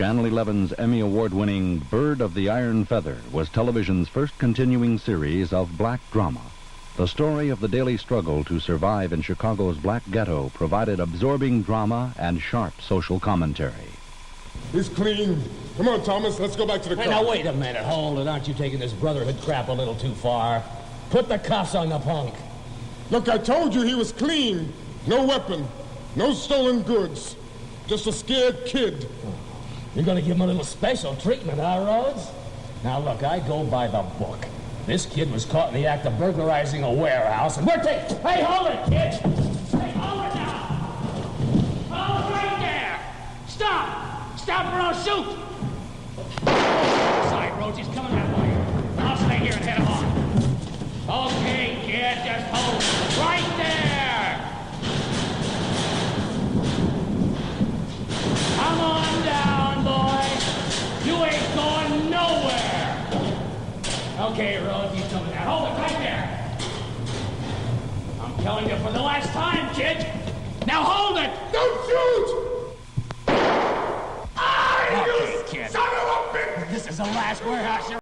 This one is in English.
Channel 11's Emmy Award-winning Bird of the Iron Feather was television's first continuing series of black drama. The story of the daily struggle to survive in Chicago's black ghetto provided absorbing drama and sharp social commentary. He's clean. Come on, Thomas, let's go back to the car. Hey, now, wait a minute. Hold it. Aren't you taking this brotherhood crap a little too far? Put the cuffs on the punk. Look, I told you he was clean. No weapon. No stolen goods. Just a scared kid. You're gonna give him a little special treatment, huh, Rhodes? Now, look, I go by the book. This kid was caught in the act of burglarizing a warehouse, and we're taking... Hey, hold it, kid! Hey, hold it now! Hold it right there! Stop! Stop or I'll shoot! Side, Rhodes, he's coming that way. I'll stay here and head him on. Okay, kid, just hold it. Right there! Come on down, boy. You ain't going nowhere. Okay, Rhodes, he's coming down. Hold it right there. I'm telling you for the last time, kid. Now hold it. Don't shoot! Okay, kid. Son of a bitch! This is the last warehouse you're